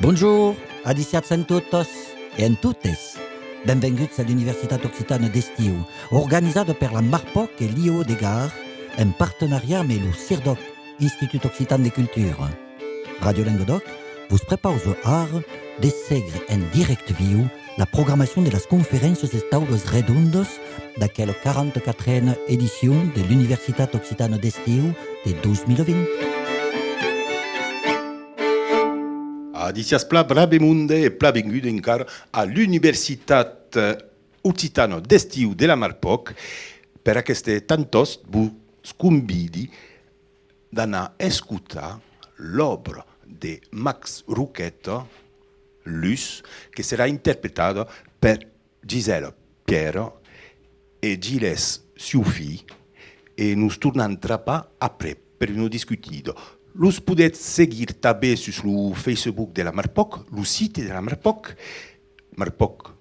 Bonjour, adiciats en totos e en totes. Benvinguts a l'Universitat Occitana d'Estiu, organitzada per la Marpoc e l'IO de Gare, en partenariat amb el CIRDOC, Institut Occitan de Culture. Radio Languedoc vous prépare au art de seguir en direct viu la programmation de les conférences des taules redondes d'aquella 44e édition de l'Universitat Occitana d'Estiu de 2020. Dicias pla brabemunde e pla benvinguda encara a l'Universitat Occitana d'Estiu de la Marpoc per aquests tantos vos convidi d'anar a escutar l'obra de Max Ruchetto, Luz, che sarà interpretata per Gisela Piero e Gilles Siufi e nous tornam trapa après per nous discutir. Vous pouvez seguir també sur le Facebook de la Marpoc, le site de la Marpoc, marpoc.com,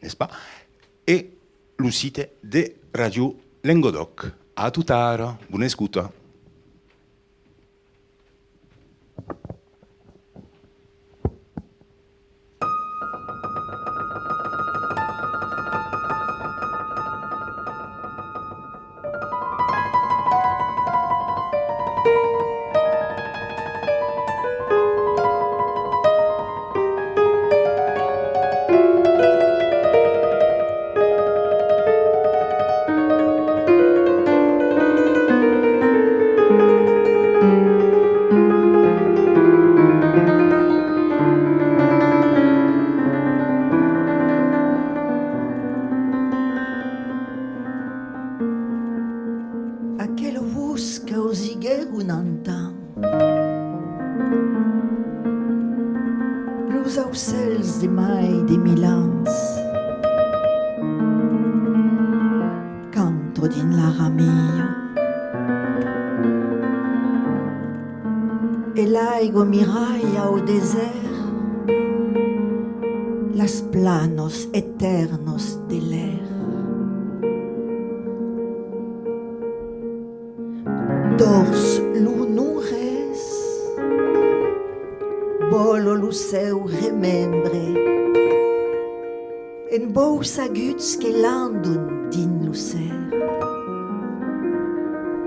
n'est-ce pas? Et le site de Radio Languedoc. À tout à l'heure, bonne écoute. Las planos eternos de l'air. Dors l'honores, volo lo seu remembre, en bous aguts que landon din lo cer,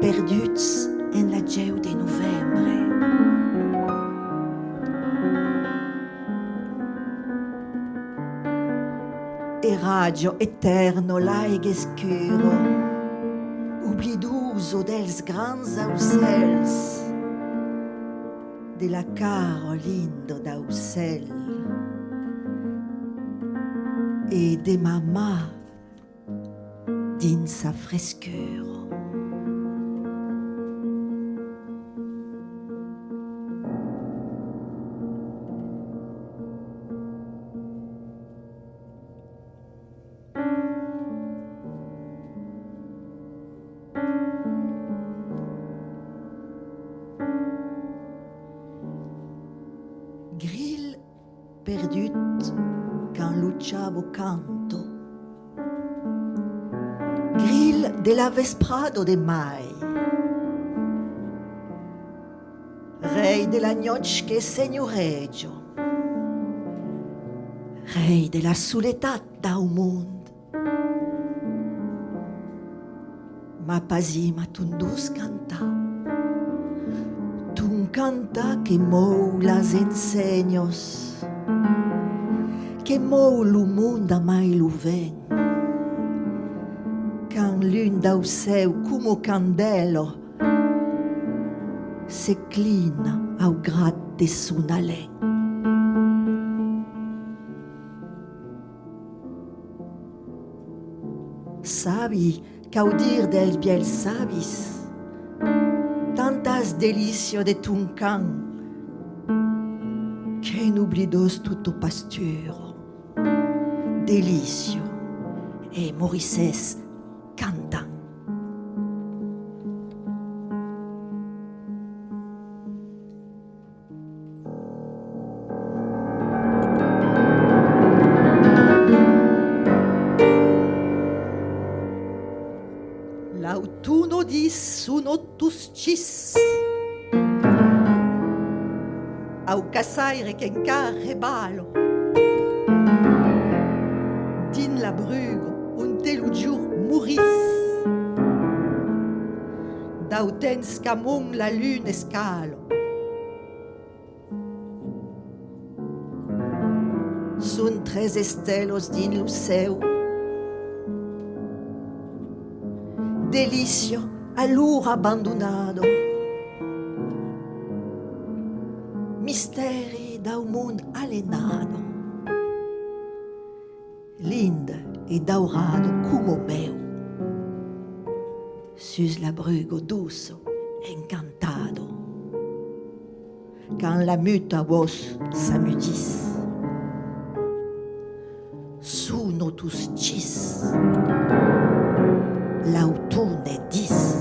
perduts en la geu de novembre. E raggio eterno l'aighe scuro, obliduso dels grans aucels, de la caro lindo d'aucel, e de mamà dins sa frescura. Perdut quand lucciavo canto, grill della vesprado de mai, rei della noche che segnoreggio, rei della soledat dau mund, ma pasima tundus canta, tun canta che mou las enseños, che mou lo monde mai lo ven, can l'un dau seu como candelo se clina au grat de son alen. Sabi caudir dels biels sabis, tantas delicio de ton can, che n'oublidos tutto pasturo, delicio e Morisses cantan. L'autunno dis uno tuscis, au casaire qu'encara rebalo. Din la brugo, un telu giur muris. D'autens qu'among la lune escalo. Sun tres estelos din luceu. Delicio all'ur abbandonado. Misteri da un mondo alienado. Lindo e daurado como meu. Sus la brugo duso, encantado. Quand la muta voz s'amudis. Su notus cis. L'autunne dis.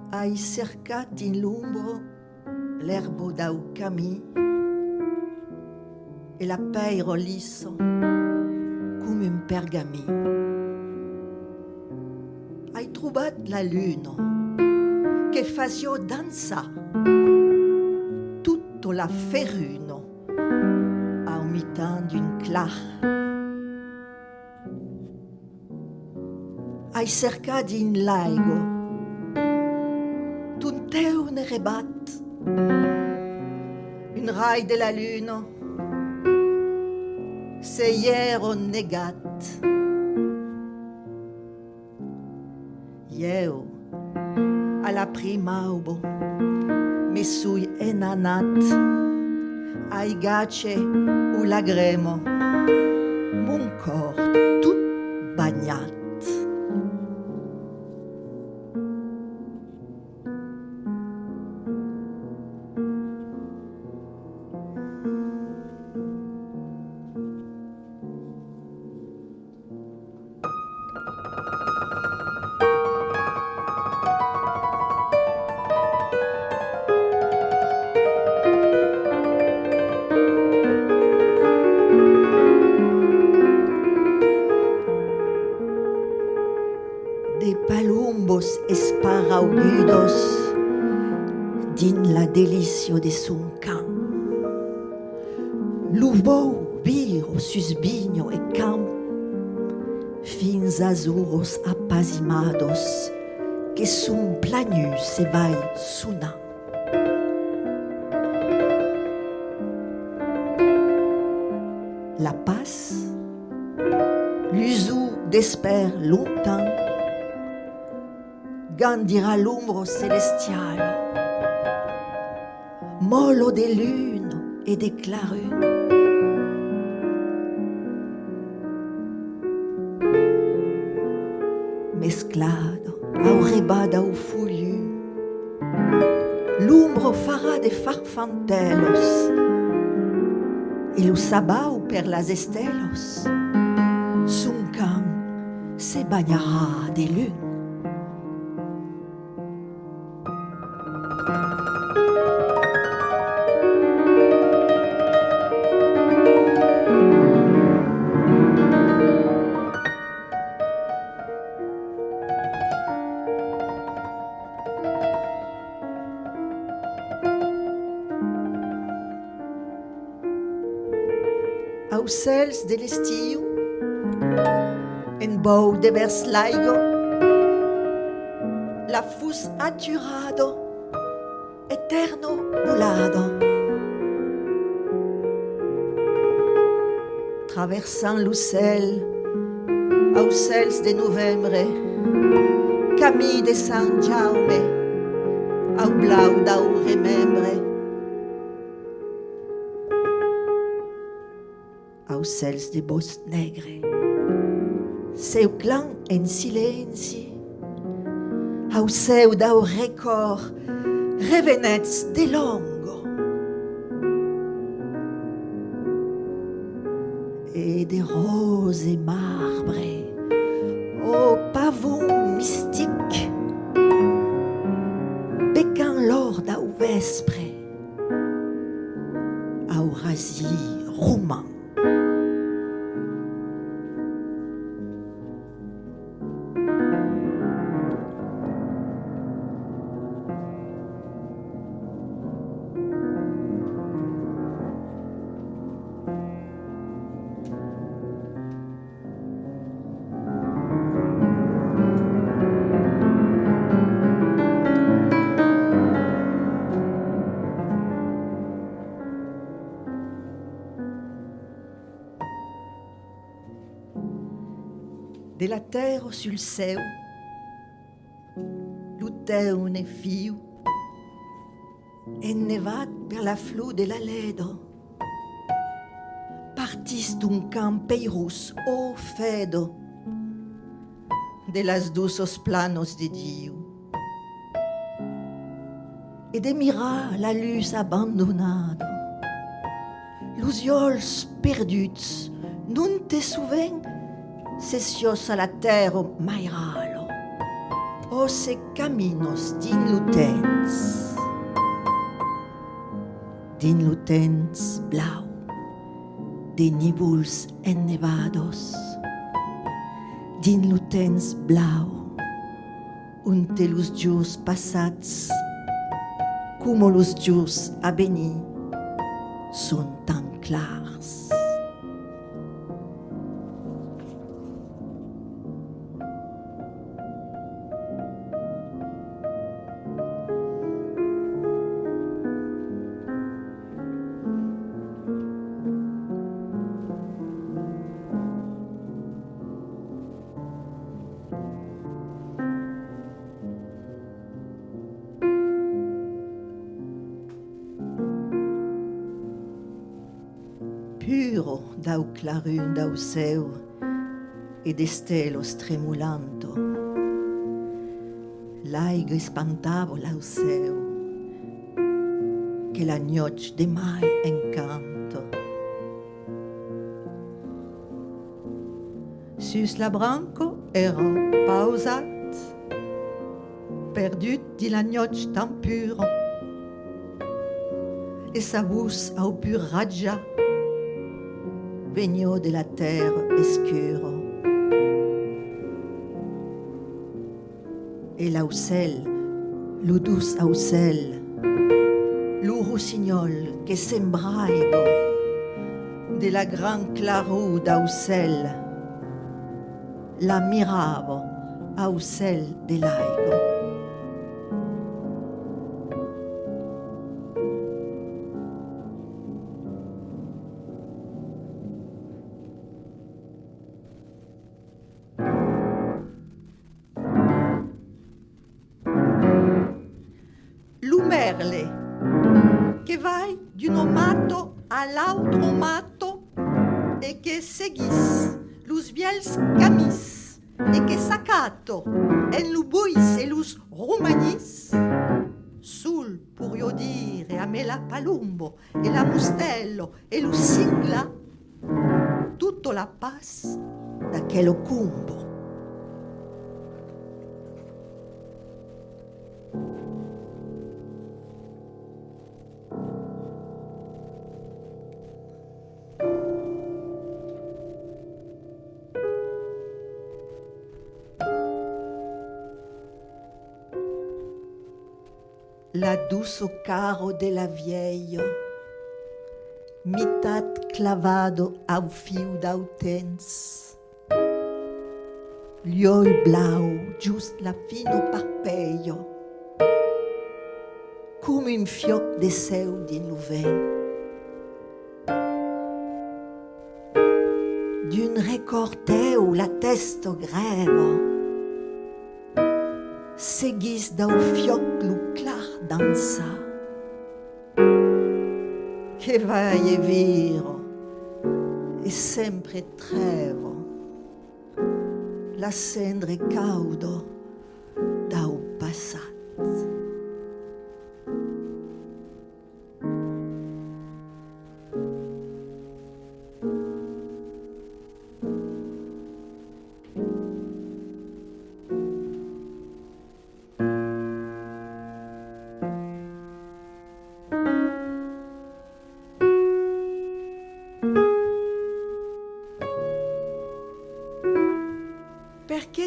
Hai cercat in l'ombro l'erbo dau camí e la peiro liso come un pergamì. Hai trobat la luna che fasio danza tutto la ferruno a mitan d'un clar. Hai cercat in laigo teu ne rebat, un rai de la lune, se hier on negat. Ieu, a la prima aubo, me sui enanat, ai gace u lagremo, mon cor tout bagnat. De palumbos esparaugudos din la delicio de sun can. Luvou biro sus vigno e camp, fins azuros apazimados que sun planu se vai sunan. La paz, l'usu d'espère longtemps, gandira l'ombro celestial, molo de lune et de clarune. Mesclado au rebada au fulhu, l'ombro farà de farfantelos, e lo sabau per las estelos, sun can se bagnarà de lune. Aux cels de l'estiu, en bou de vers laigo, la fus aturado, eterno nublado. Traversant l'ocel, aux cels de novembre, camí de Sant Jaume, au blau d'au remembre. Aux cels de bosc negre, seu clan en silenci, au seu d'au record, revenets de longo. et marbré, au pavon mystique, becquant l'or d'au vespre, au rasi roman. De la terre sul seu, l'uteu ne fiu, ennevat per la flu de la ledo. Partis d'un camp peirus o fedo, de las dusos planos de Diu. E de mirar la luz abandonado, los iols perduts, non te souven sesios a la terra mairalo, o se caminos din lutens blau, de nibuls ennevados, din lutens blau, unte los gius passats, como los gius a venir, son tan clars. Puro dau clarun dau seu e de stelos tremulanto, l'aigue spantavo lau seu, che la noche de mai encanto. Sus la branco era pausat, perdut di la noche tan puro, e sa bus au pur raja, vegno de la terre escuro. E l'aucel, lo dus aucel, lo rossignol che sembraigo de la gran clarù d'aucel, la miravo aucel de l'aigo. Merle, che vai d'un mato all'altro mato e che seguis lus viels camis e che saccato en lu buis e lus romanis sul purio dire a me la palumbo e la mustello e lu singla tutto la paz da che lo cumbo. La duso caro de la vieio, mitat clavado au fiu d'autens, l'uol blau just la fino parpeio, come un fioc de seu din lo vent. D'un recorteu la testo greva, seguis dau fioc lo clar dansa, che vai e viro e sempre trevo, la cendre caudo dau passat.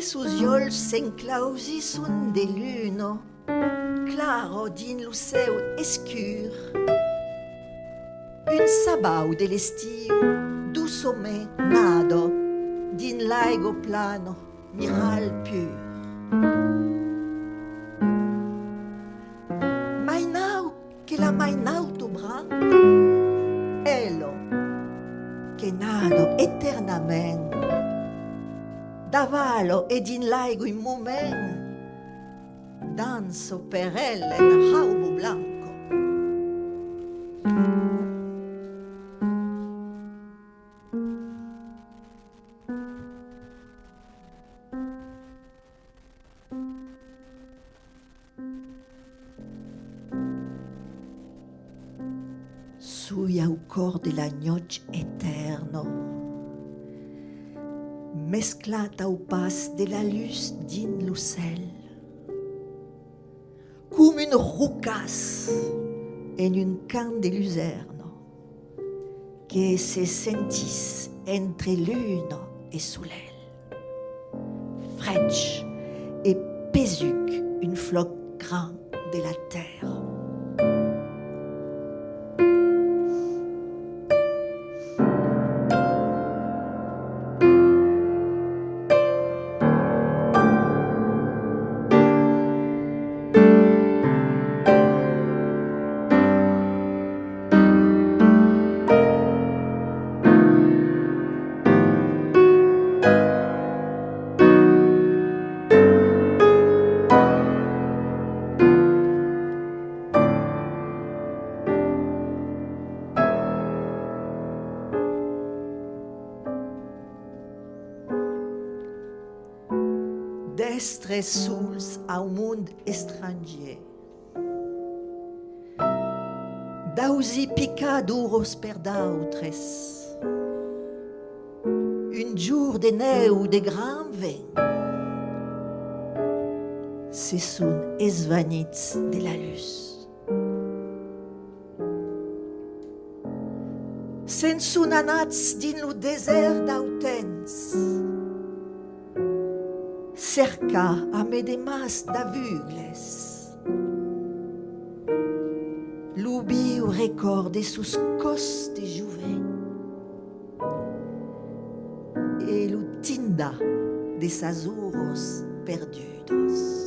que sus olhos s'enclausi sun de luno, claro din lo céu escur. Un sabau de l'estiu, doucement nado, din laigo plano, miral pur. Mainau che la mainauto branco, elo che nado eternamente, davalo ed in laigo in moment, danzo per elle in haubo blanco. Sui au cor de la noche eterno, mesclata au pas de la luz din lo cel, come une rucas en un can de luzerno, que se sentis entre luno e soleil. French et pésuc, une floc grand de la terre. D'estre suls au mund estranger, dausi picaduros per d'autres, un jour de neu de grand vent, se sun esvanits de la luz. Se'n sun anats din lo desert d'autens, cerca a me de mas d'avugles. L'ubiu recorde sus cos de juvent e lo tinda de sas uros perdudos.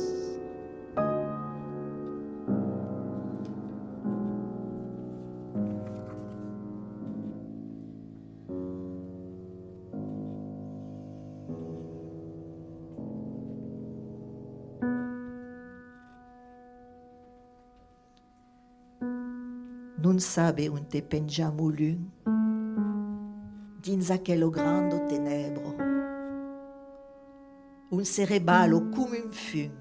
Non sabe un te pengiamo l'un, dins aquello grande tenebro, un cerebalo come un fum,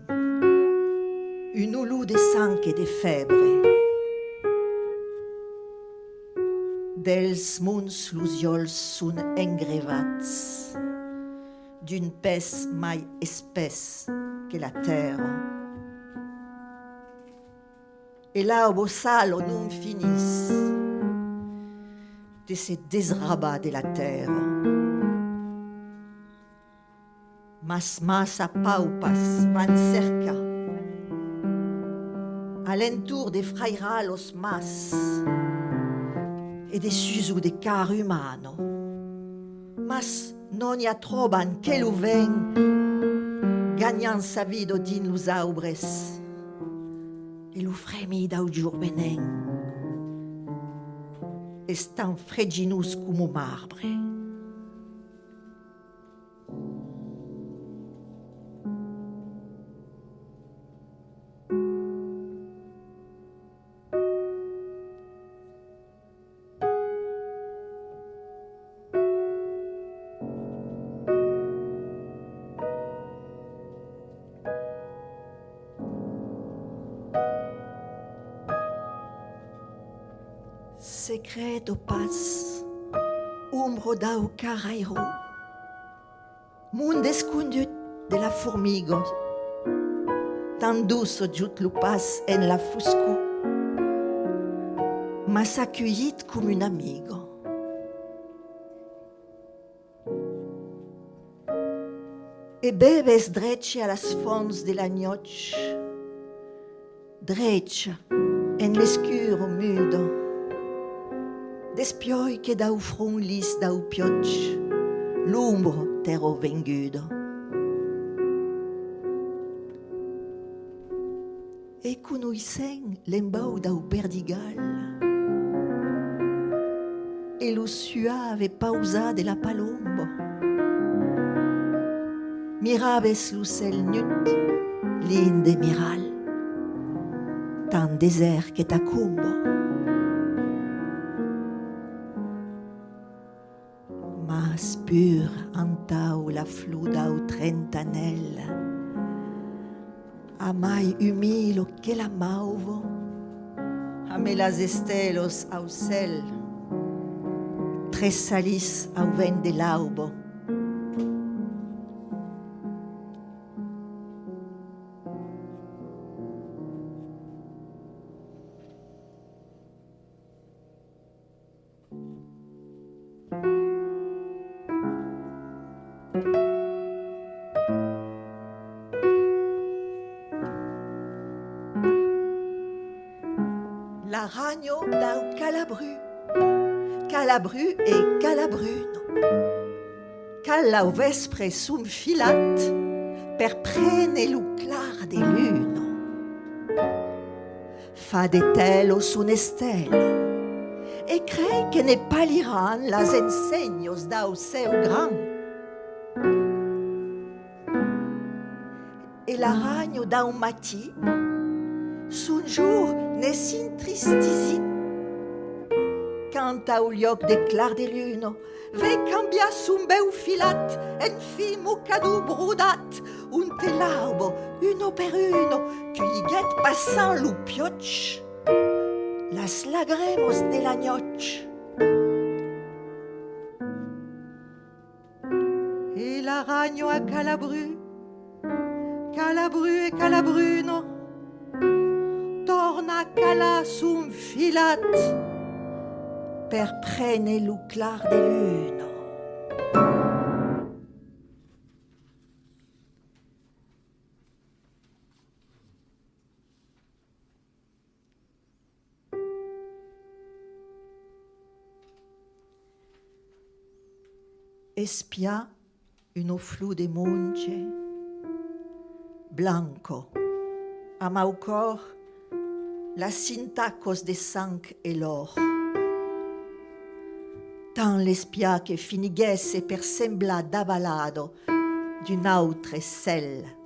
un ulu de sang e de febre. Dels muns los iols sun engrevats, d'un pes mai espès que la terra. E l'aubo salo non finis de se desrabat de la terra. Mas a paupas van cerca, alentour de frairalos mas e de susu de car umano. Mas non y a troban che lo ven gagnant sa vida din los aubres. E lo fremi d'augiur venen est tan freginus como marbre. Secreto pas, umbro dau carairo, mund escondut de la formigo, tan duso giut lo pas en la fusco, mas accueillit comme un amigo. e bebes drece a las fonts de la nioch, drecha en l'escuro mudo, despioi che dau front lis dau pioch, l'umbro terro vengudo. E conuissent l'embau dau perdigal, e lo suave pausa de la palombo. Mirabes l'ucel nut, linde miral, tan désert que t'accombo. Mas pur antau la fludau trentanel, a mai umilo che la mauvo, a me las estelos au cel, tres salis au vent de l'aubo. La ragno dau calabru, calabru e calabruno, calla vespre sum filat per prene lu clar de luno. Fa de telo sun estelo, e crei che ne paliran las enseignos dau seu gran. E la ragno dau mati, sun jour ne s'intristisit, quand au lloc de clar de luno, ve cambia sum beu filat, en fi mucadu brudat, un te l'aubo, uno per uno, culiguet passant lu pioch, las lagremos de la nioch. E la ragno a calabru, calabru e calabruno, torna cala sum filat per prene lu clar de luno. Espia uno flu de monge blanco a mau cor la sintacos de sang e l'or. Tant l'espia che finiguesse per sembla d'avalado d'un autre sel.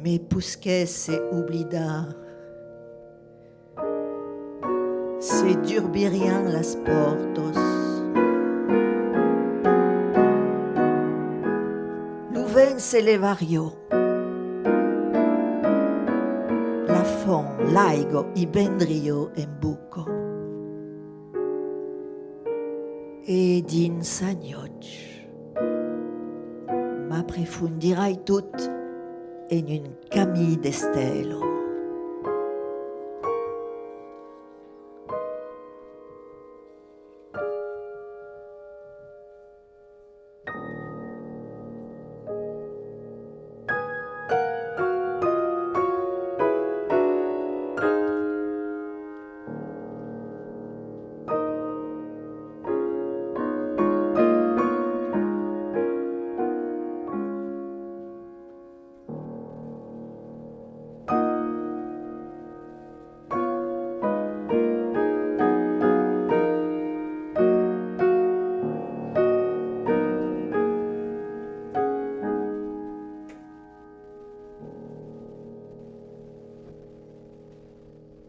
Me pusque se oblida, se durbirian las portos, l'uven se levario, la fon, laigo, i bendrio en buco, e din sagnoch, m'approfondirai tout en un camí d'estelo.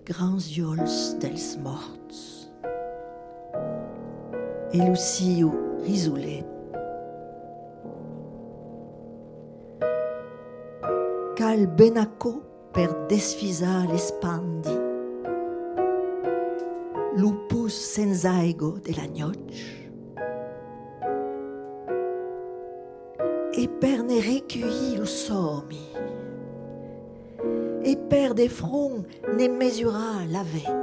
Grands iols dels morts, e luciu risulet. Cal benaco per desfisar le spandi, lupus senz'aigo della gnoc, e per ne recueillir lo somi, e per des fronts ne mesurar la veine,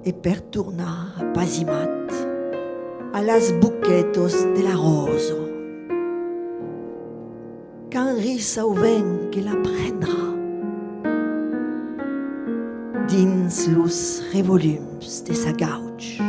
e per tornar apasimat a las buquetos de la roso, qu'un ris au vent que la prendra dins los revolums de sa gauche.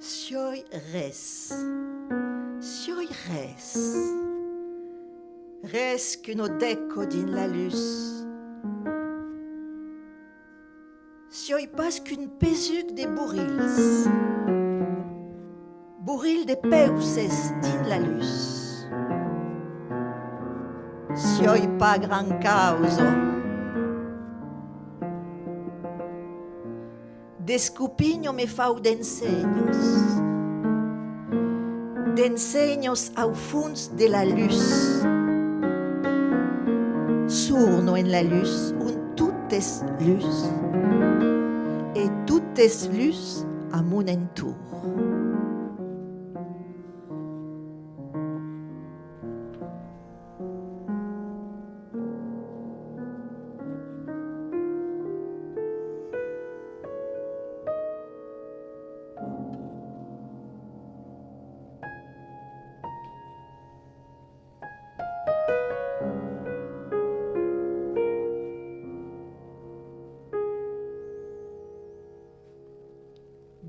Sioi res, res qu'uno deco din la luz. Sioi pas qu'une pesuc de bourrils, bourril de peuses din la luz. Sioi pas gran causo, descupinho me fau d'enseños au fons de la luz. Surno en la luz un toutes luz, et toutes luz a mon entour.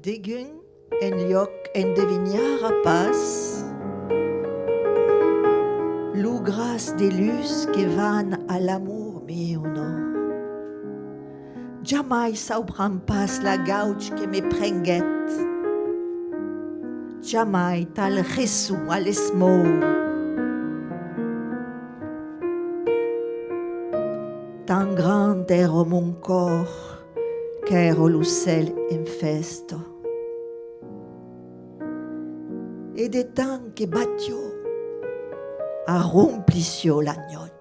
Degun en lloc en devinyar a pas, lo gras de luz que van a l'amour meu no. Jamais saubran pas la gauche que me prenguet, jamais tal resu a l'esmou. Tan grand ero mon cor, qu'ero lo cel en festo. E de tant que batio, arromplicio la gnoc.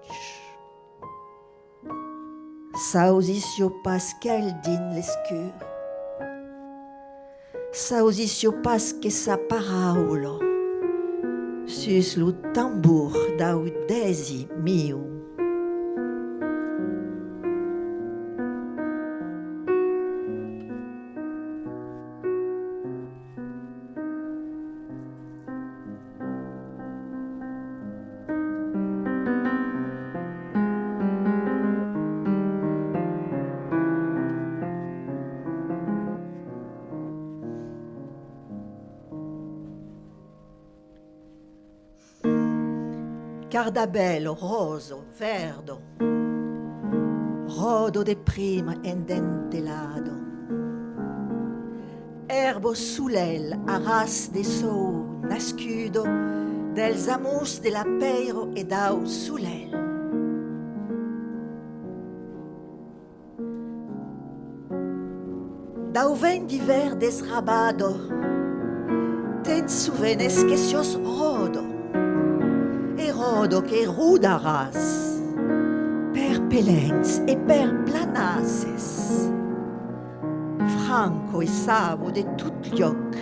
Sausicio pas quel din l'escur, sausicio pas que sa paraulo, sus lo tambour d'audesi miu. Cardabello, roso, verdo, rodo de prima endentelado. Herbo sulel, arras de sou nascudo, dels amors de la peiro e dau sulel. Dau vent d'hiver desrabado, ten suvenes que sios rodo, rodo che rudaras, per pelens e per planases, franco e savo de tout lloc,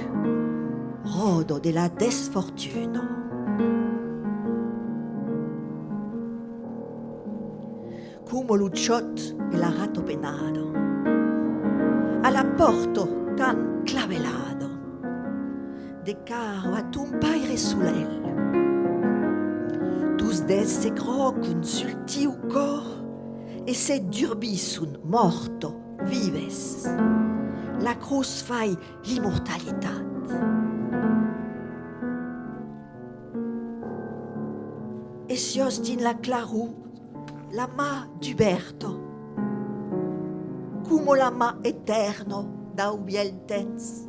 rodo de la desfortuno. Como luciot e la rato penado, alla porto tan clavelado, de caro a tumpaire sulel. Tous des se crocun sul tiu cor e se durbisun morto vives. La cruz fai l'immortalitat. E sios din la clarù la ma d'Uberto, como la ma eterno da ubiel temps.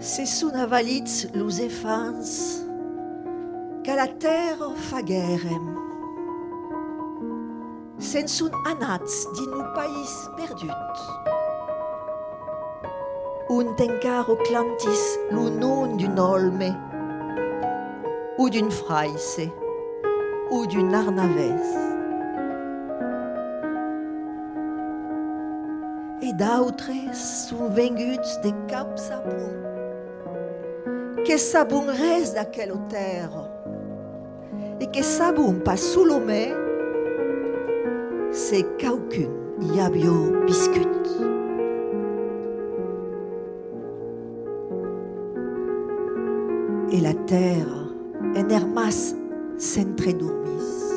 Se sun avalits los efans, qu'à la terre faguèrem. Se'n sun anats din un país perdut. Un encaro clantis lo nom d'un olme, ou d'une fraise, ou d'une arnavès. Et d'autres sont venguts de cap sabon. Que sabon res d'aquella terra, e que sabon pas solomé, c'est quaucun y avio biscut. Et la terre en hermas s'entredormis.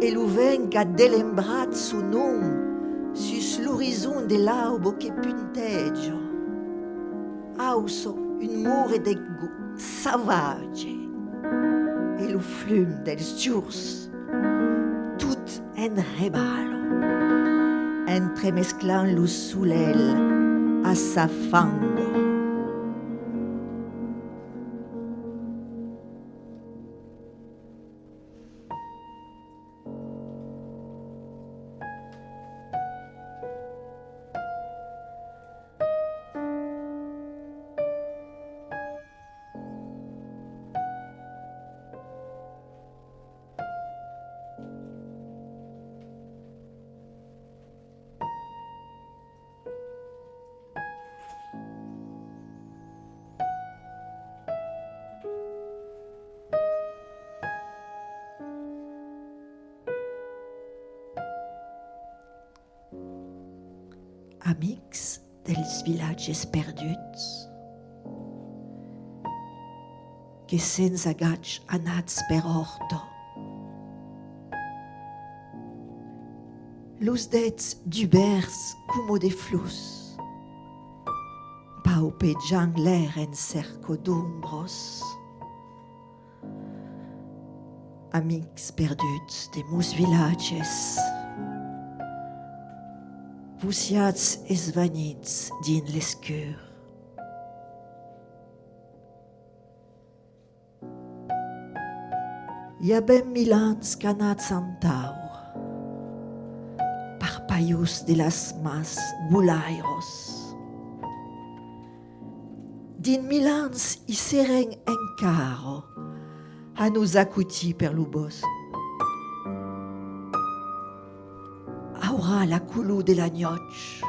Et l'ouvent qu'a delembrat son nom sus l'horizon de l'aubo que punteggio. Auso un mure de sauvage et le flume dels jours, tout en rebalo, entremesclant le soleil à sa fango. Amics dels villages perduts, que sense agats anats per orto. Los dets d'ubers como de flus, paupejant l'air en cerco d'ombros. Amics perduts de mus villages, vusiats esvanits din l'escur. Hi ha ben 1000 ans qu'anats antaur, parpaius de las mas bulairos. Din 1000 ans hi seren encaro a nos acuti per lo bosc. Aura la colou de la gnoche,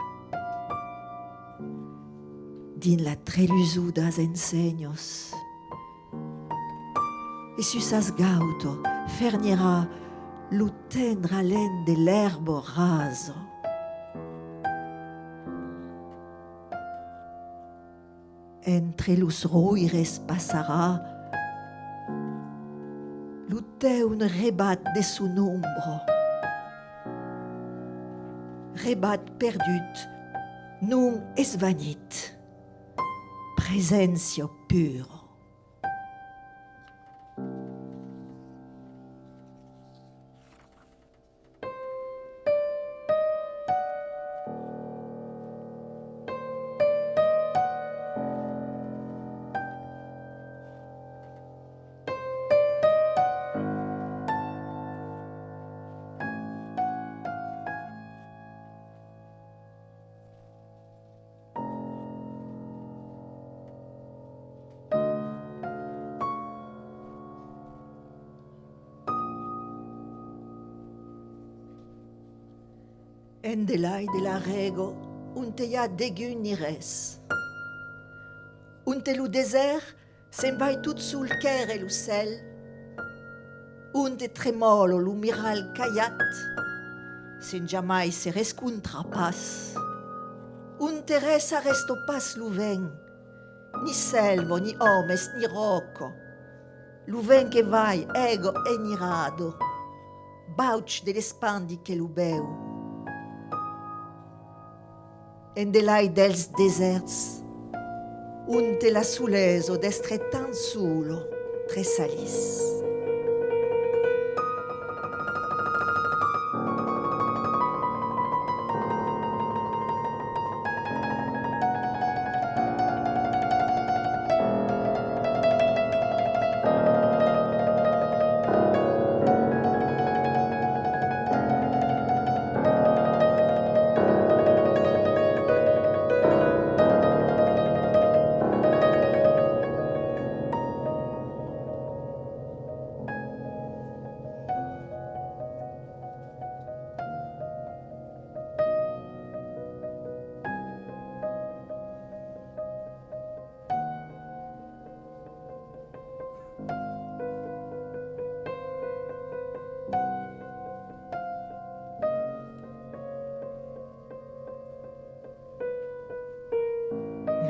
din la trelusu das ensenyos, e sus as gauto fernira lo tendre alen de l'herbo raso. Entre los roires passarà lo teun rebat de son ombro, rebat perdut, non esvanit, presentio puro. En de l'ai de la rego, un te hi ha degun ni res. Un te lo desert se'n vai tot sul chèr e lo cel. Un te tremolo lo miral caiat, sen jamai se rescontra pas. Un te resa resto pas lo vent, ni selvo, ni homes, ni roco. Lo vent che vai, ego e ni rado, bauch de l'espandi che lo beu. En de l'ai dels deserts, un te la suleso d'estre tan solo, tre salis.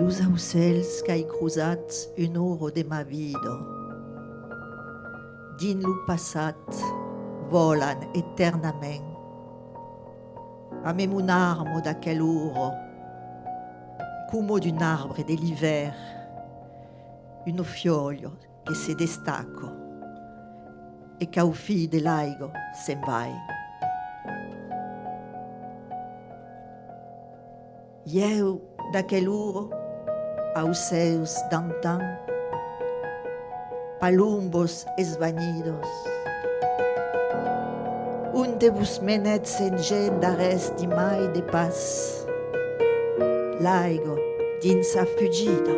Los aucells qu'hai cruzats un oro de ma vida. Din lo passat volan eternament. Amem un armo d'aquel oro, come d'un arbre de l'hiver, uno figlio che se destacco e che au fi de l'aigo se'n vai. Ieu d'aquel oro, auceus d'antan, palumbos esvanidos. Un de vos menet sen gent d'arrest di mai de pas. L'aigo dins sa fugida.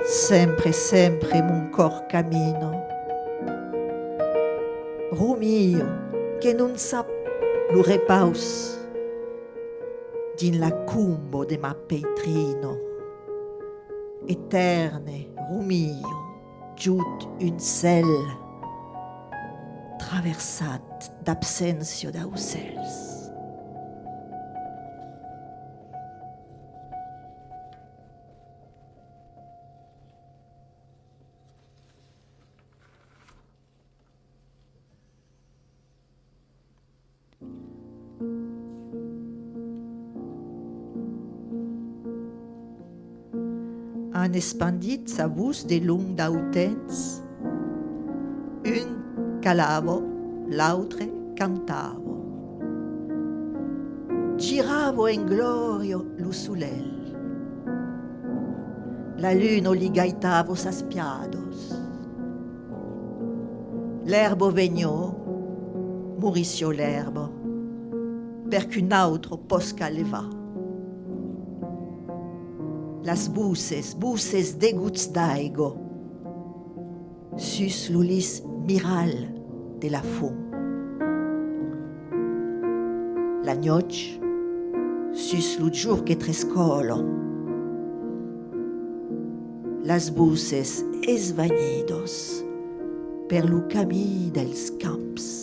Sempre, sempre mon cor camino. Rumio che non sap lo repaus din la cumbo de ma peitrino. Eterne rumio giut un cel traversat d'absenzio d'aucells. Han espandit sa vus de lung d'autens. Un calavo, l'autre cantavo. Giravo in glorio lo sulel. La luna li gaitavo saspiados. L'erbo vegnò, murisio l'erbo, perché un altro posca leva. Las buses deguts d'aigo, sus l'ulis miral de la fum. La noc, sus lo giur che trescolo. Las buses esvanidos per lo camí dels camps.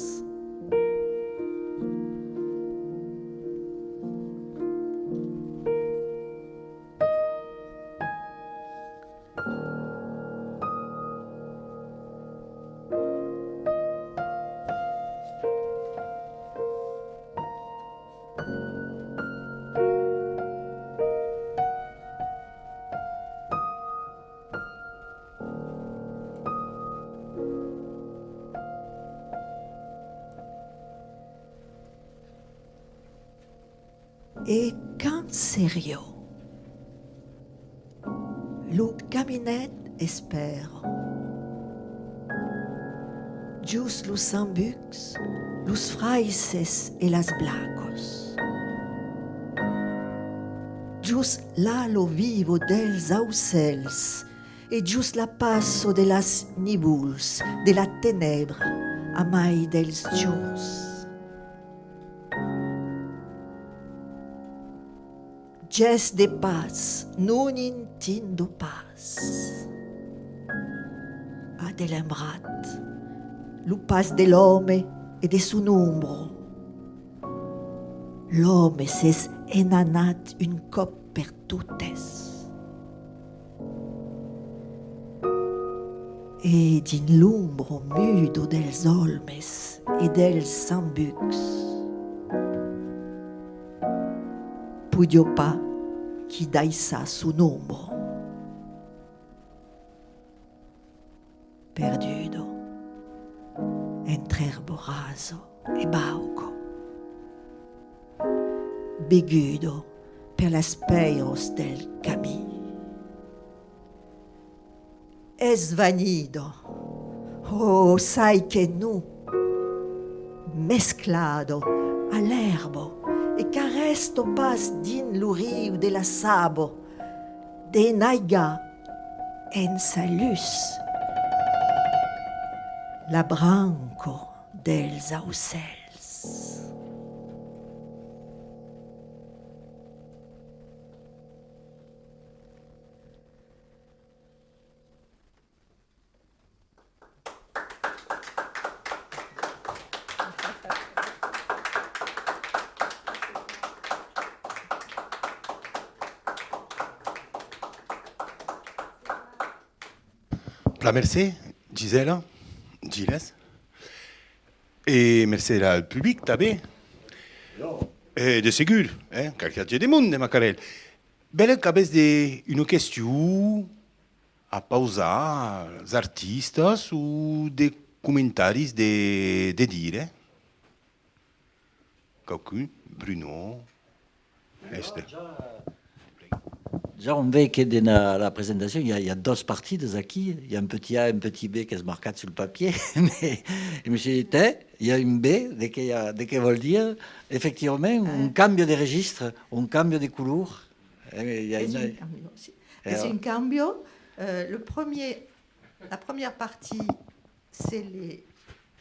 Et quand sérieux, lo caminet espero. Jus los sambucs, los fraises e las blacos. Jus l'alo vivo dels aucells e jus la passo de las nibuls, de la tenebra, a mai dels giurs. Gest de paz, non intindo paz. Ha delembrat lo pas de l'home e de son ombro. L'home s'es enanat un cop per totes. E din l'ombro mudo dels olmes e dels sambucs. Pudio pa chi daissa son ombro. Perdudo entre erbo raso e bauco. Begudo per las peiros del camí. Esvanido, oh sai che nu, mesclado all'erbo e caresto pas din l'uriu de la sabo, de naiga en salus, la branco dels aucels. La merci, Gisela, Gilles. Et merci al public, també. Et de segur, car il y a des monde, Macarel. Belle cabesse une question à pausar, les artistes ou des commentaires de dire. Quelqu'un, Bruno, este. Déjà, on voit que dans la présentation, il y a deux parties de Zaki. Il y a un petit A et un petit B qui se marquent sur le papier. Mais je me suis dit, il y a une B, dès qu'elle veut le dire, effectivement, on cambie de registre, on cambie de couleur. C'est un cambio. La première partie, c'est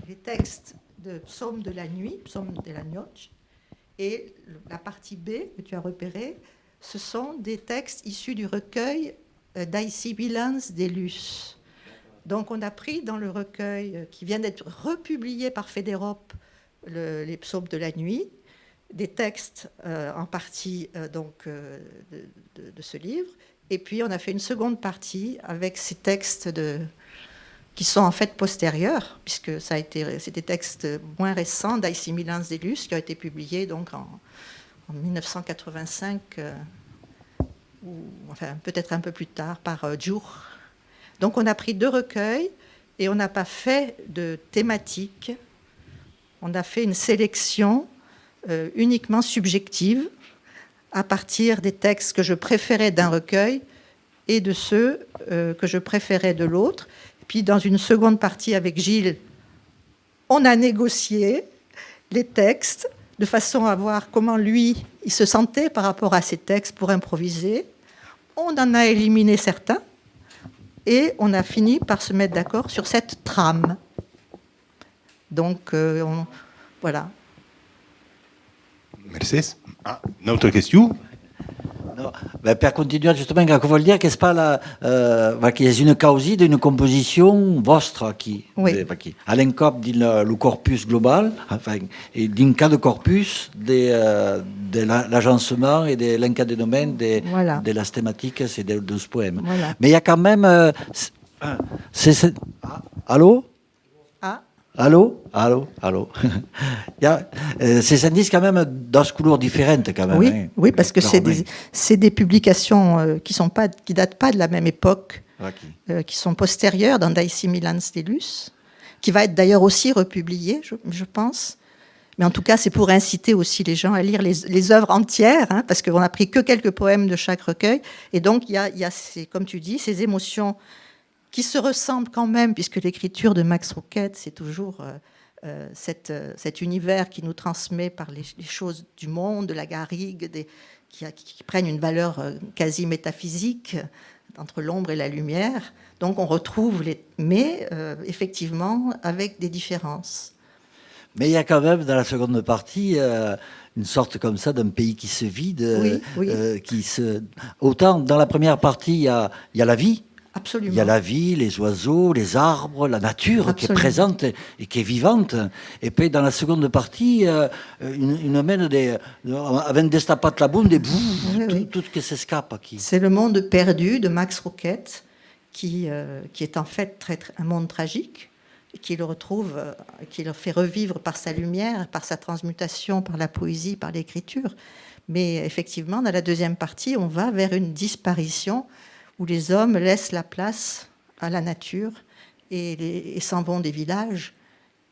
les textes de Psaume de la nuit, Psaume de la noche. Et la partie B, que tu as repérée, ce sont des textes issus du recueil Dai Sibilans Delus. Donc on a pris dans le recueil qui vient d'être republié par Fédérope, les psaumes de la nuit, des textes en partie de ce livre. Et puis on a fait une seconde partie avec ces textes qui sont en fait postérieurs, puisque c'est des textes moins récents, Dai Sibilans Delus, qui ont été publiés donc en 1985, ou enfin peut-être un peu plus tard, par Djour. Donc on a pris deux recueils et on n'a pas fait de thématique. On a fait une sélection uniquement subjective à partir des textes que je préférais d'un recueil et de ceux que je préférais de l'autre. Puis dans une seconde partie avec Gilles, on a négocié les textes de façon à voir comment lui, il se sentait par rapport à ces textes pour improviser. On en a éliminé certains et on a fini par se mettre d'accord sur cette trame. Donc, voilà. Merci. Une autre question? No, per continuare giustamente, che vuol dire che qu'il y a une causie d'une composition vostra qui, oui. À l'encop du corpus global, enfin, et d'un cas de corpus de l'agencement et de l'encadrement de la thématique et de ce poème. Voilà. Mais il y a quand même... allô? Allô? C'est un disque quand même dans ce couleur différente quand même. Oui, hein. Oui, parce que c'est des publications qui datent pas de la même époque, qui sont postérieures dans Dai Similans Delus, qui va être d'ailleurs aussi republié, je pense. Mais en tout cas, c'est pour inciter aussi les gens à lire les œuvres entières, hein, parce qu'on n'a pris que quelques poèmes de chaque recueil. Et donc, il y a comme tu dis, ces émotions qui se ressemblent quand même, puisque l'écriture de Max Roquette, c'est toujours cet univers qui nous transmet par les choses du monde, de la garrigue, qui prennent une valeur quasi métaphysique, entre l'ombre et la lumière. Donc on retrouve mais effectivement avec des différences. Mais il y a quand même dans la seconde partie une sorte comme ça d'un pays qui se vide, autant dans la première partie il y a la vie. Absolument. Il y a la vie, les oiseaux, les arbres, la nature. Absolument. Qui est présente et qui est vivante. Et puis dans la seconde partie, une mène avec des tapat la boum, des tout qui s'escape. C'est le monde perdu de Max Rouquette, qui est en fait un monde tragique, qui le retrouve, qui le fait revivre par sa lumière, par sa transmutation, par la poésie, par l'écriture. Mais effectivement, dans la deuxième partie, on va vers une disparition où les hommes laissent la place à la nature et s'en vont des villages.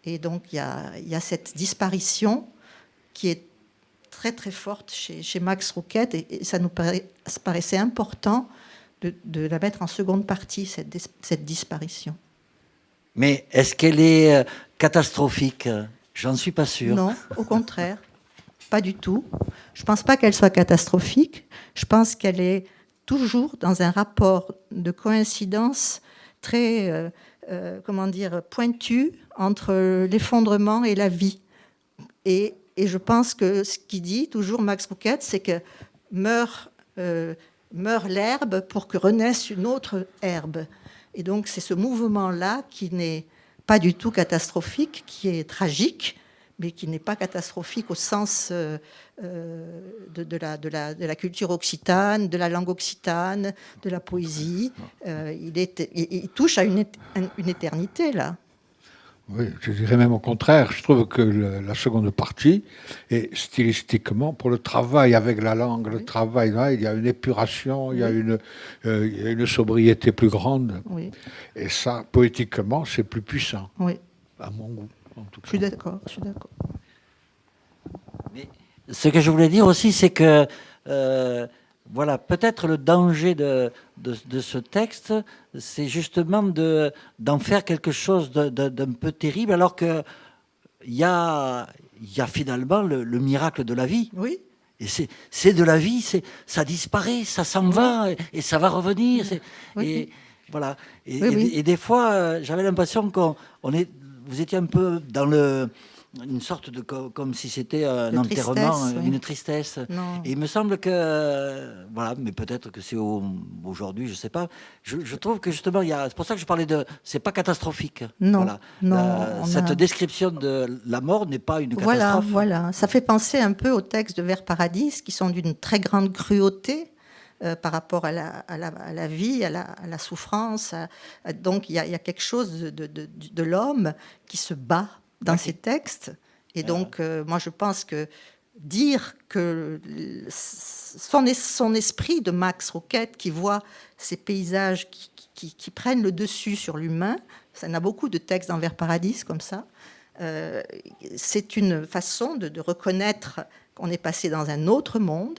Et donc, il y a cette disparition qui est très, très forte chez Max Rouquette. Et ça nous paraissait important de la mettre en seconde partie, cette disparition. Mais est-ce qu'elle est catastrophique ? J'en suis pas sûr. Non, au contraire. Pas du tout. Je ne pense pas qu'elle soit catastrophique. Je pense qu'elle est toujours dans un rapport de coïncidence très, pointu entre l'effondrement et la vie. Et je pense que ce qu'il dit toujours Max Rouquette, c'est que meurt l'herbe pour que renaisse une autre herbe. Et donc c'est ce mouvement-là qui n'est pas du tout catastrophique, qui est tragique, mais qui n'est pas catastrophique au sens de la culture occitane, de la langue occitane, de la poésie. Il touche à une éternité, là. Oui, je dirais même au contraire. Je trouve que la seconde partie est stylistiquement, pour le travail avec la langue, le travail, là, il y a une épuration, il y a une sobriété plus grande. Oui. Et ça, poétiquement, c'est plus puissant, à mon goût. En tout cas. Je suis d'accord. Mais ce que je voulais dire aussi, c'est que voilà, peut-être le danger de ce texte, c'est justement d'en faire quelque chose d'un peu terrible, alors qu'il y a finalement le miracle de la vie. Oui. Et c'est de la vie, ça disparaît, ça s'en va, et ça va revenir. Et voilà. Et des fois, j'avais l'impression vous étiez un peu dans une sorte de comme si c'était un enterrement, une tristesse. Non. Et il me semble que voilà, mais peut-être que c'est aujourd'hui, je sais pas. Je trouve que justement, c'est pour ça que je parlais c'est pas catastrophique. Non. Voilà. Cette description de la mort n'est pas une catastrophe. Voilà. Ça fait penser un peu aux textes de Vers Paradis, qui sont d'une très grande cruauté. Par rapport à la vie, à la souffrance. Donc il y a quelque chose de l'homme qui se bat dans ces textes. Et donc moi je pense que dire que son esprit de Max Rouquette, qui voit ces paysages qui prennent le dessus sur l'humain, ça n'a beaucoup de textes dans Vers Paradis comme ça, c'est une façon de reconnaître qu'on est passé dans un autre monde,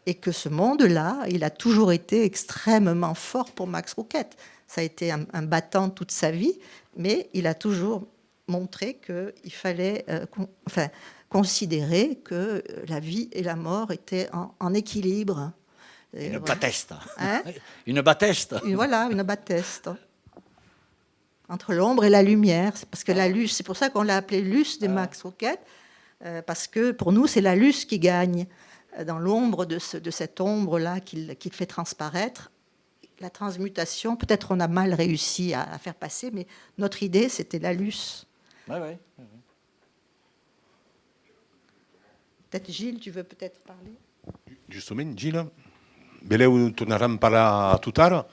et que ce monde-là, il a toujours été extrêmement fort pour Max Rouquette. Ça a été un battant toute sa vie, mais il a toujours montré qu'il fallait considérer que la vie et la mort étaient en équilibre. Une bateste. Hein? Une bateste. Voilà, une bateste. Entre l'ombre et la lumière. Parce que la luce, c'est pour ça qu'on l'a appelé luce de Max Rouquette, parce que pour nous, c'est la luce qui gagne. Dans l'ombre de cette ombre-là qu'il fait transparaître, la transmutation, peut-être on a mal réussi à faire passer, mais notre idée, c'était la luce. Oui. Peut-être Gilles, tu veux peut-être parler? Justement, Gilles, beleu tornaram parlar tout tard.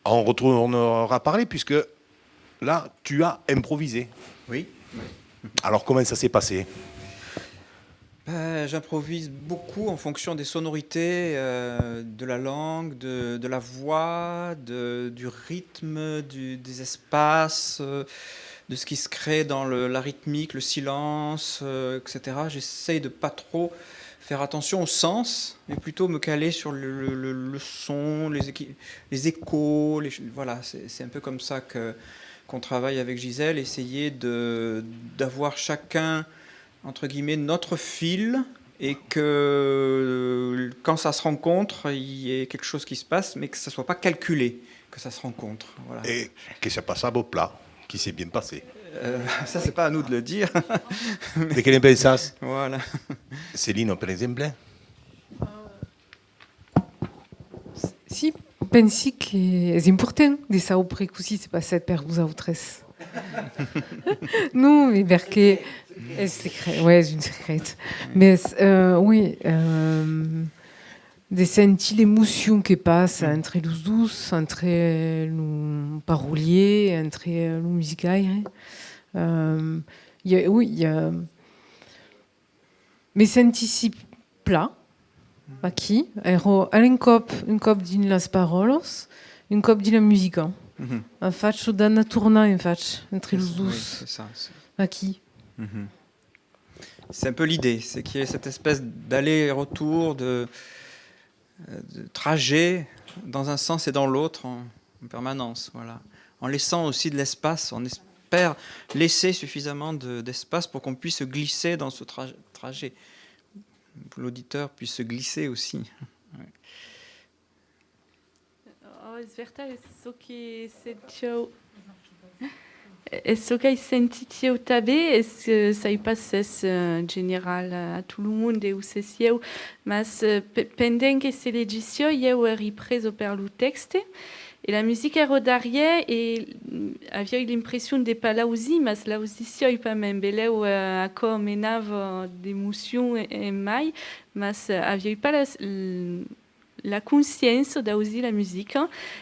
On retournera parler, puisque là, tu as improvisé. Oui. Alors, comment ça s'est passé? J'improvise beaucoup en fonction des sonorités de la langue, de la voix, du rythme, des espaces, de ce qui se crée dans la rythmique, le silence, etc. J'essaye de pas trop faire attention au sens, mais plutôt me caler sur le son, les échos. Voilà, c'est un peu comme ça qu'on travaille avec Gisèle, essayer d'avoir chacun, entre guillemets, notre fil et que quand ça se rencontre, il y ait quelque chose qui se passe, mais que ça ne soit pas calculé, que ça se rencontre. Voilà. Et que ça passe à beau plat, qui s'est bien passé. Ça, c'est pas à nous de le dire. De quel pensas? Voilà. Céline, par exemple? Si, pensi que és important de saber precusi se passet per vosaltres. Non, mais perquè és secret, ouais, és un secret. Mais oui, de sentir l'émotion qui passe entre les douces, entre le parolier, entre le musicaire. Oui, il y a... Me senti si plat, aqui, ero un cop din las paroles, un cop din la musica. En faig d'ana tornar, en faig, entre les Oui, douces, c'est ça. aqui. C'est un peu l'idée, c'est qu'il y ait cette espèce d'aller-retour, de trajet dans un sens et dans l'autre en permanence, voilà. En laissant aussi de l'espace, on espère laisser suffisamment d'espace pour qu'on puisse se glisser dans ce trajet. Pour l'auditeur puisse se glisser aussi. Ouais. Sverta, est-ce que sentitiu també est que ça y passe en général à tout le monde ou c'est mas pendant que c'est l'édition il y a reprise par le texte et la musique est derrière et avait l'impression de pas là aussi mas là aussi c'est pas même belle ou à comme une d'émotion et mai mas avait pas la conscience d'user la musique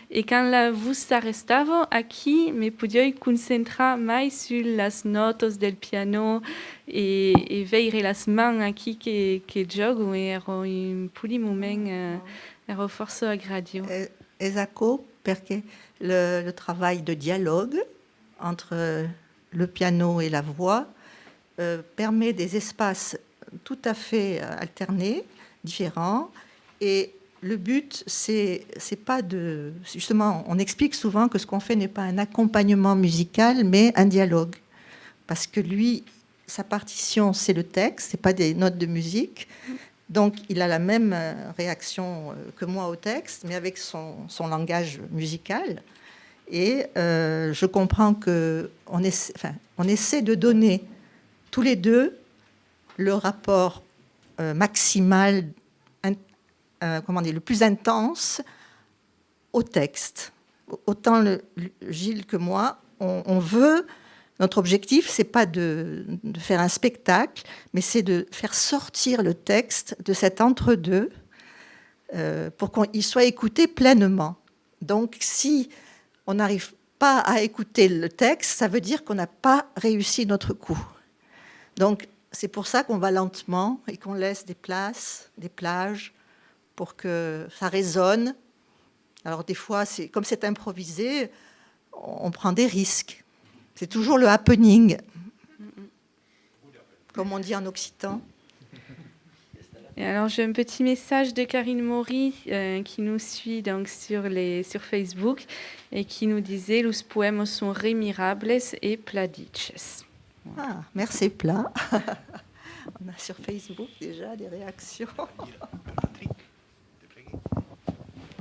et quand la vous s'arrestava aquí me podia concentrar mais sur las notas del piano et veire las mans aquí que jogo era un poli moment era força agradio. Esatto, perché le travail de dialogue entre le piano et la voix permet des espaces tout à fait alternés, différents, et le but, c'est pas de... Justement, on explique souvent que ce qu'on fait n'est pas un accompagnement musical, mais un dialogue. Parce que lui, sa partition, c'est le texte, c'est pas des notes de musique. Donc, il a la même réaction que moi au texte, mais avec son langage musical. Et je comprends qu'on essaie de donner tous les deux le rapport maximal, le plus intense au texte. Autant Gilles que moi, on veut... Notre objectif, c'est pas de faire un spectacle, mais c'est de faire sortir le texte de cet entre-deux pour qu'il soit écouté pleinement. Donc, si on n'arrive pas à écouter le texte, ça veut dire qu'on n'a pas réussi notre coup. Donc, c'est pour ça qu'on va lentement et qu'on laisse des plages, pour que ça résonne. Alors, des fois, comme c'est improvisé, on prend des risques. C'est toujours le happening, comme on dit en occitan. Et alors, j'ai un petit message de Karine Maury qui nous suit donc sur Facebook et qui nous disait « Los poèmes sont remirables et pladiches ». Ah, merci plat. On a sur Facebook déjà des réactions.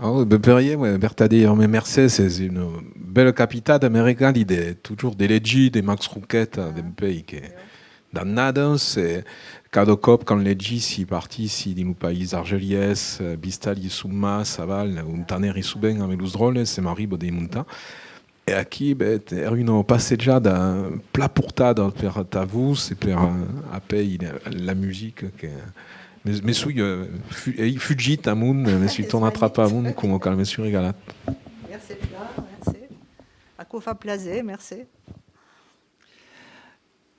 Oh, Bertadier, mais merci, c'est une belle capitale américaine, toujours des leggi, des Max Rouquette, des pays qui dannados, c'est cada cop quand leggi si parti si di un país argeliès, bistali summa, saval, un taneri suben avec los droles, c'est maribo des montagnes. Et aquí, è una passeggiata plat portada per tavus et per appei la musique che me suis fugit a moun, me suis torn attrapé a moun, come quand me suis regalat. Merci bien, merci. A quoi fa plaisir, merci.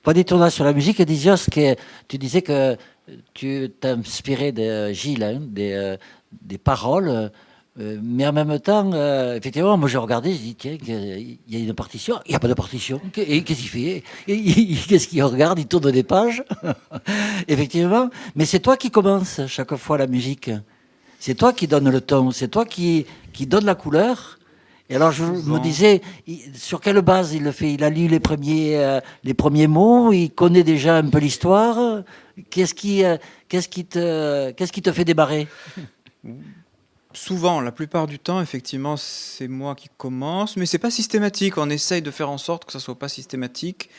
Pour détourner sur la musique, Dizios, que tu disais que tu t'inspirais de Gilles, hein, des paroles, mais en même temps, effectivement, moi j'ai regardé, je dis tiens, il y a une partition, il n'y a pas de partition, et qu'est-ce qu'il fait? Qu'est-ce qu'il regarde? Il tourne des pages. Effectivement, mais c'est toi qui commences chaque fois la musique, c'est toi qui donne le ton, c'est toi qui donne la couleur, Et alors, je me Souvent. disais, sur quelle base il le fait? Il a lu les premiers mots, il connaît déjà un peu l'histoire. Qu'est-ce qui te fait démarrer? Souvent, la plupart du temps, effectivement, c'est moi qui commence, mais c'est pas systématique. On essaye de faire en sorte que ça soit pas systématique.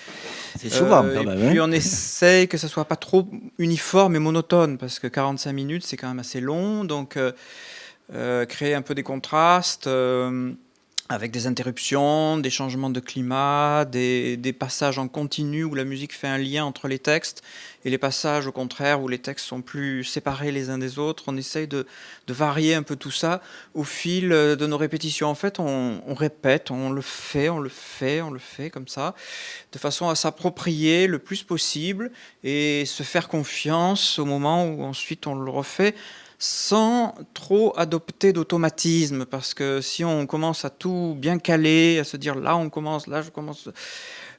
C'est souvent, Et quand même. puis Hein. on essaye que ça soit pas trop uniforme et monotone, parce que 45 minutes, c'est quand même assez long. Donc, créer un peu des contrastes avec des interruptions, des changements de climat, des passages en continu où la musique fait un lien entre les textes et les passages au contraire où les textes sont plus séparés les uns des autres. On essaye de varier un peu tout ça au fil de nos répétitions. En fait, on répète, on le fait comme ça, de façon à s'approprier le plus possible et se faire confiance au moment où ensuite on le refait, sans trop adopter d'automatisme, parce que si on commence à tout bien caler, à se dire là on commence, là je commence,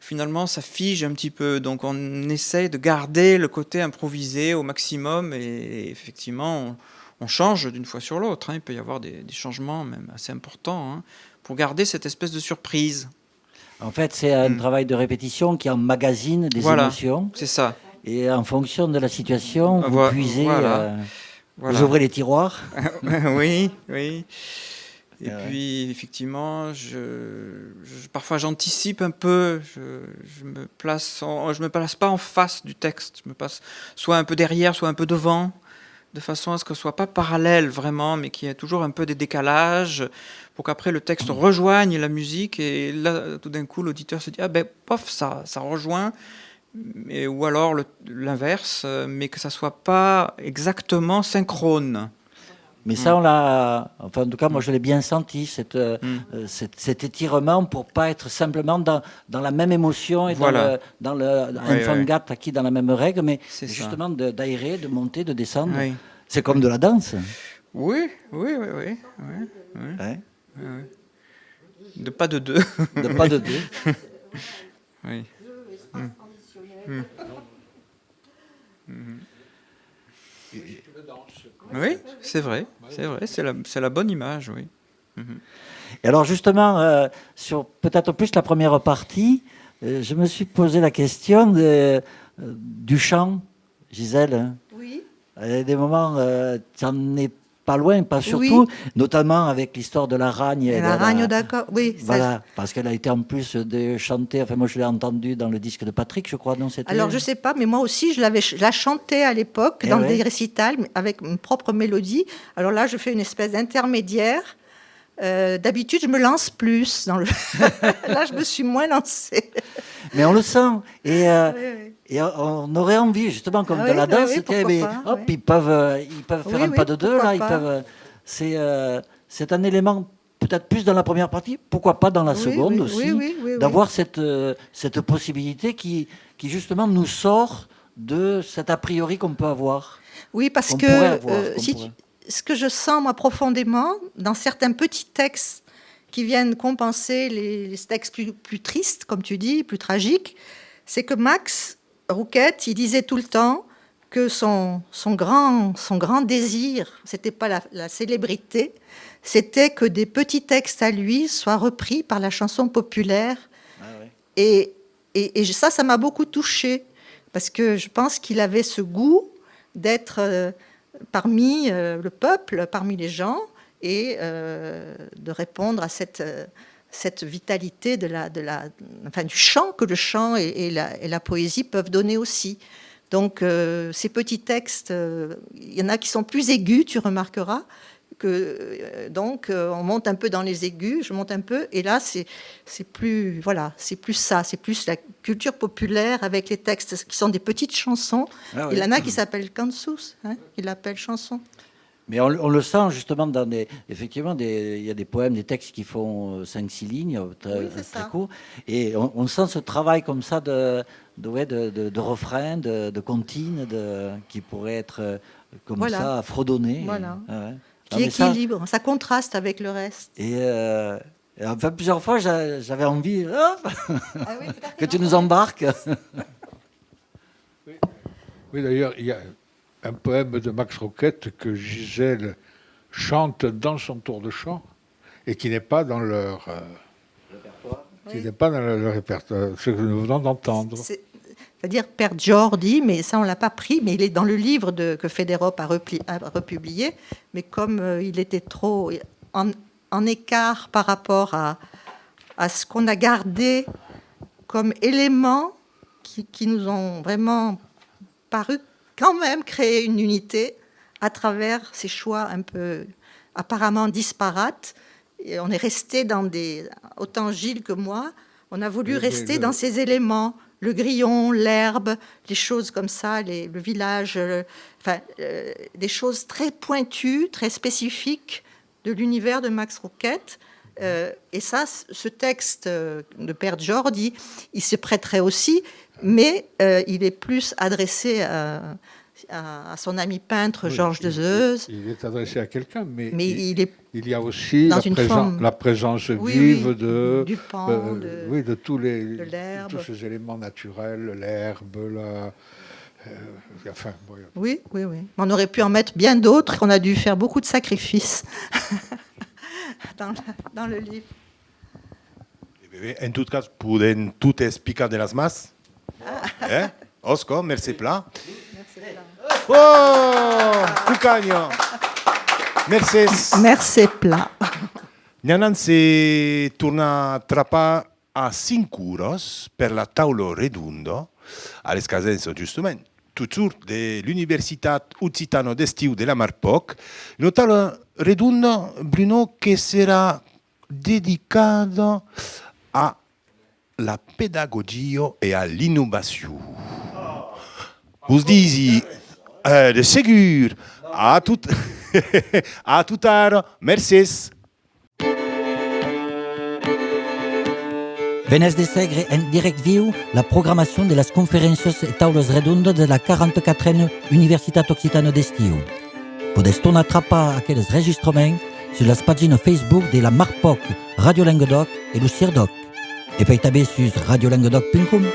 finalement ça fige un petit peu. Donc on essaye de garder le côté improvisé au maximum, et effectivement on change d'une fois sur l'autre. Hein. Il peut y avoir des changements même assez importants, hein, pour garder cette espèce de surprise. En fait, c'est un travail de répétition qui emmagasine des Voilà, émotions. c'est ça. Et en fonction de la situation, vous puisez, Voilà. vous ouvrez les tiroirs. Oui, oui. Et Ah ouais. puis, effectivement, parfois j'anticipe un peu, je me place pas en face du texte, je me place soit un peu derrière, soit un peu devant, de façon à ce que ce soit pas parallèle vraiment, mais qu'il y ait toujours un peu des décalages, pour qu'après le texte rejoigne la musique, et là, tout d'un coup, l'auditeur se dit, ah ben, pof, ça rejoint. Ou alors l'inverse, mais que ça soit pas exactement synchrone. Mais ça, on l'a. Enfin, en tout cas, moi, je l'ai bien senti, cet étirement pour pas être simplement dans la même émotion et Voilà. dans le Ouais, enfant ouais. gâte acquis dans la même règle, mais C'est ça. justement d'aérer, de monter, de descendre. Oui. C'est comme de la danse. Oui, oui, oui, oui, oui. Hein, De pas de deux. de pas de deux. Oui. Oui, c'est vrai, c'est la bonne image, oui. Et alors justement, sur peut-être plus la première partie, je me suis posé la question du chant, Gisèle. Hein. Oui. Il y a des moments, tu n'en es pas loin, pas surtout, notamment avec l'histoire de la ragne. Et la ragne, d'accord. Oui. ça- Voilà, parce qu'elle a été en plus de chanter, enfin moi je l'ai entendue dans le disque de Patrick, je crois, non c'était... Alors, je sais pas, mais moi aussi, je la chantais à l'époque Eh dans ouais. des récitals mais avec une propre mélodie. Alors là, je fais une espèce d'intermédiaire. D'habitude, je me lance plus. Là, je me suis moins lancée. Mais on le sent, et, Oui. et on aurait envie, justement, comme Ah de oui, la oui, danse, oui, c'était, pourquoi mais, pas, hop, oui. ils peuvent faire Oui, un pas oui, de deux, pourquoi là, ils pas. peuvent... C'est un élément peut-être plus dans la première partie, pourquoi pas dans la Oui, seconde oui, aussi, oui. d'avoir cette possibilité qui justement nous sort de cet a priori qu'on peut avoir. Oui, parce Qu'on que pourrait avoir, qu'on si pourrait. ce que je sens, moi, profondément, dans certains petits textes qui viennent compenser les textes plus tristes, comme tu dis, plus tragiques, c'est que Max Rouquette, il disait tout le temps que son grand désir, c'était pas la célébrité, c'était que des petits textes à lui soient repris par la chanson populaire. Et ça m'a beaucoup touchée, parce que je pense qu'il avait ce goût d'être parmi le peuple, parmi les gens, et de répondre à cette vitalité du chant, que le chant et la poésie peuvent donner aussi. Donc ces petits textes, il y en a qui sont plus aigus, tu remarqueras, donc on monte un peu dans les aigus, je monte un peu, et là c'est plus ça, c'est plus la culture populaire avec les textes qui sont des petites chansons. Ah Il y ouais. en a qui s'appellent kansus, il l'appelle chanson. Mais on le sent justement effectivement, il y a des poèmes, des textes qui font 5-6 lignes, très ça. courts, et on sent ce travail comme ça de refrain, de comptine, qui pourrait être comme Voilà. ça, fredonné. Voilà. Ah ouais. Qui Non, mais ça- équilibre, ça contraste avec le reste. Et enfin, plusieurs fois, j'avais envie hop, Ah oui, tout à fait, que tu non, nous embarques. Oui, d'ailleurs, il y a un poème de Max Rouquette que Gisèle chante dans son tour de chant. et qui n'est pas dans leur répertoire. Qui n'est pas dans leur répertoire, ce que nous venons d'entendre. C'est-à-dire Père Giordi, mais ça on l'a pas pris, mais il est dans le livre que Fédérop a republié, mais comme il était trop en écart par rapport à ce qu'on a gardé comme éléments qui nous ont vraiment paru quand même créer une unité à travers ces choix un peu apparemment disparates. Et on est resté dans autant Gilles que moi, on a voulu rester dans ces éléments, le grillon, l'herbe, les choses comme ça, le village, des choses très pointues, très spécifiques de l'univers de Max Rouquette. Et ça, ce texte de Père Giordi, il se prêterait aussi, mais il est plus adressé à son ami peintre Georges Dezeuse. Il est adressé à quelqu'un, mais il y a aussi la présence vive du pan, de tous tous ces éléments naturels, l'herbe, Oui. On aurait pu en mettre bien d'autres, on a dû faire beaucoup de sacrifices dans le livre. En tout cas, podem tout explicar de las mas? Oscar, merci pla. Oh, Cucagno. Merci pla. Nyanan se torna a trapar a 5 euros per la taula redundo, a l'escasenza giustament, toujours de l'Universitat Occitano d'Estiu de la Marpoc, una taula redundo, Bruno, che sarà dedicato a la pedagogia e all'innovazione. Vous disiez, de ségur, à tout tard, merci. Venez de seguir en direct viu la programación de las conferencias y taules redondas de la 44e Universitat Occitana d'Estiu. Podeu tornar a atrapar aquells registraments sur les pàgines Facebook de la Marpoc, Radio Languedoc et le CIRDOC. Et puis també sur radiolanguedoc.com.